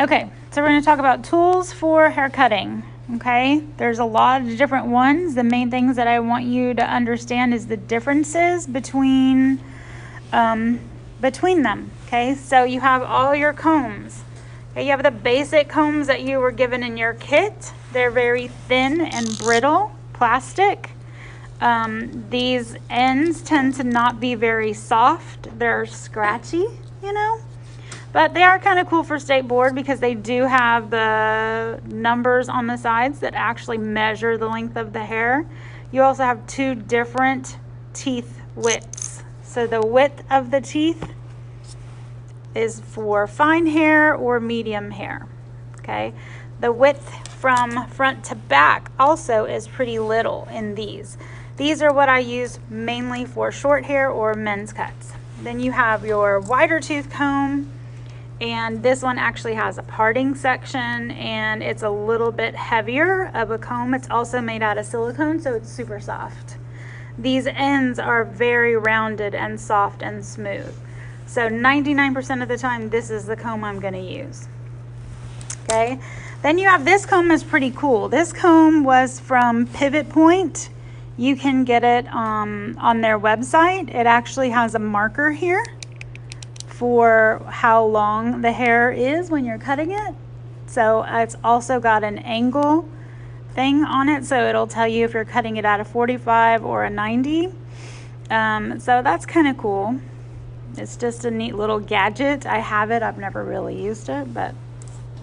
Okay, so we're going to talk about tools for hair cutting. Okay, there's a lot of different ones. The main things that I want you to understand is the differences between them. Okay, so you have all your combs. Okay, you have the basic combs that you were given in your kit. They're very thin and brittle plastic. These ends tend to not be very soft. They're scratchy, you know. But they are kind of cool for state board because they do have the numbers on the sides that actually measure the length of the hair. You also have two different teeth widths. So the width of the teeth is for fine hair or medium hair. Okay. The width from front to back also is pretty little in these. These are what I use mainly for short hair or men's cuts. Then you have your wider tooth comb. And this one actually has a parting section and it's a little bit heavier of a comb. It's also made out of silicone, so it's super soft. These ends are very rounded and soft and smooth. So 99% of the time, this is the comb I'm gonna use. Okay, then you have this comb is pretty cool. This comb was from Pivot Point. You can get it on their website. It actually has a marker here for how long the hair is when you're cutting it. So it's also got an angle thing on it, so it'll tell you if you're cutting it at a 45 or a 90. So that's kind of cool. It's just a neat little gadget. I have it, I've never really used it, but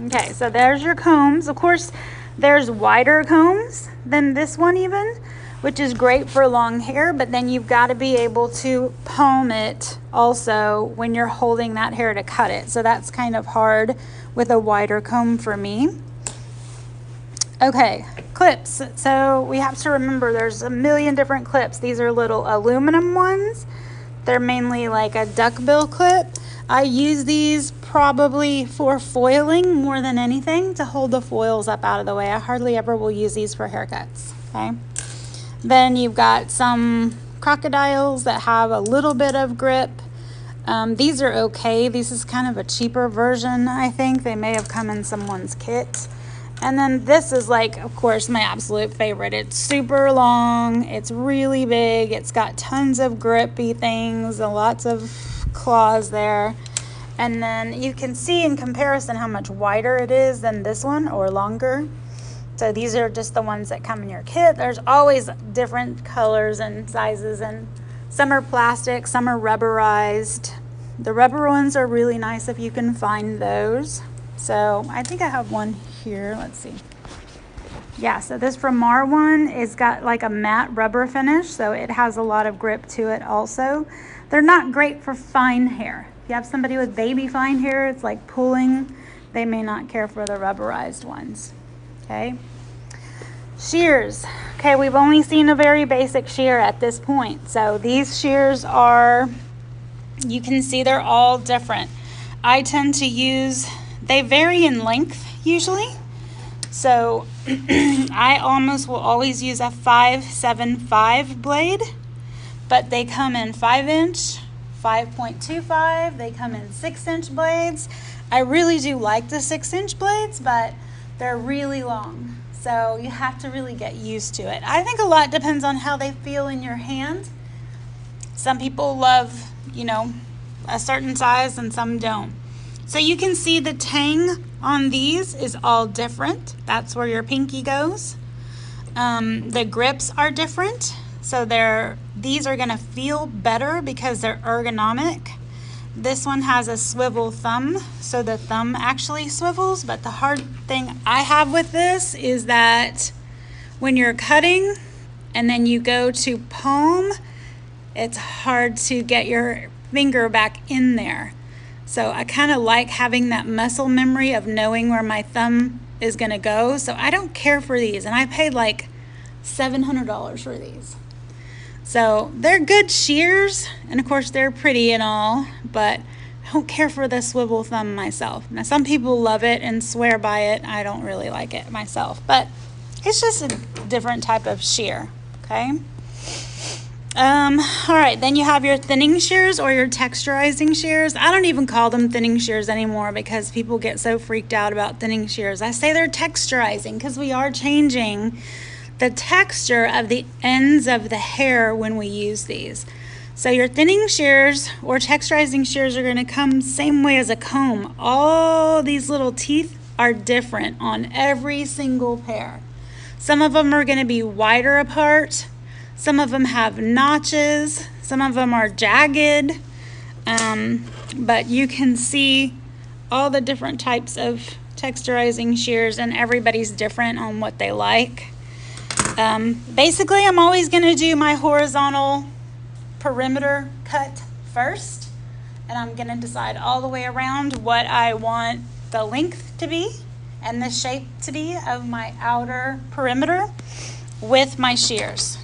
okay, so there's your combs. Of course, there's wider combs than this one even, which is great for long hair, but then you've got to be able to palm it also when you're holding that hair to cut it. So that's kind of hard with a wider comb for me. Okay, clips. So we have to remember there's a million different clips. These are little aluminum ones. They're mainly like a duckbill clip. I use these probably for foiling more than anything, to hold the foils up out of the way. I hardly ever will use these for haircuts, okay? Then you've got some crocodiles that have a little bit of grip. These are okay. This is kind of a cheaper version, I think. They may have come in someone's kit. And then this is like, of course, my absolute favorite. It's super long. It's really big. It's got tons of grippy things and lots of claws there. And then you can see in comparison how much wider it is than this one, or longer. So these are just the ones that come in your kit. There's always different colors and sizes, and some are plastic, some are rubberized. The rubber ones are really nice if you can find those. So I think I have one here, let's see. Yeah, so this from Marwan is got like a matte rubber finish, so it has a lot of grip to it also. They're not great for fine hair. If you have somebody with baby fine hair, it's like pulling, they may not care for the rubberized ones. Okay, shears. Okay, we've only seen a very basic shear at this point. So these shears are, you can see they're all different. I tend to use, they vary in length usually. So I almost will always use a 5.75 blade, but they come in 5-inch, 5.25, they come in 6-inch blades. I really do like the 6-inch blades, but they're really long, so you have to really get used to it. I think a lot depends on how they feel in your hand. Some people love, you know, a certain size and some don't. So you can see the tang on these is all different. That's where your pinky goes. The grips are different, so these are gonna feel better because they're ergonomic. This one has a swivel thumb, so the thumb actually swivels, but the hard thing I have with this is that when you're cutting and then you go to palm, it's hard to get your finger back in there. So I kind of like having that muscle memory of knowing where my thumb is gonna go. So I don't care for these, and I paid like $700 for these. So they're good shears, and of course they're pretty and all, but I don't care for the swivel thumb myself. Now some people love it and swear by it. I don't really like it myself, but it's just a different type of shear, okay? All right, then you have your thinning shears or your texturizing shears. I don't even call them thinning shears anymore because people get so freaked out about thinning shears. I say they're texturizing because we are changing the texture of the ends of the hair when we use these. So your thinning shears or texturizing shears are going to come same way as a comb. All these little teeth are different on every single pair. Some of them are going to be wider apart. Some of them have notches. Some of them are jagged. But you can see all the different types of texturizing shears, and everybody's different on what they like. Basically, I'm always going to do my horizontal perimeter cut first, and I'm going to decide all the way around what I want the length to be and the shape to be of my outer perimeter with my shears.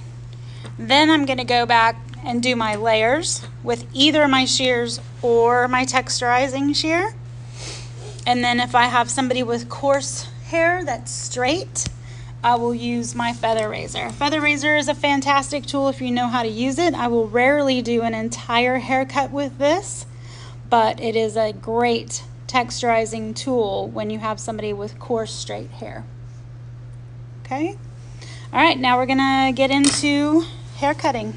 Then I'm going to go back and do my layers with either my shears or my texturizing shear. And then if I have somebody with coarse hair that's straight, I will use my feather razor. Feather razor is a fantastic tool if you know how to use it. I will rarely do an entire haircut with this, but it is a great texturizing tool when you have somebody with coarse straight hair. Okay? All right, now we're gonna get into hair cutting.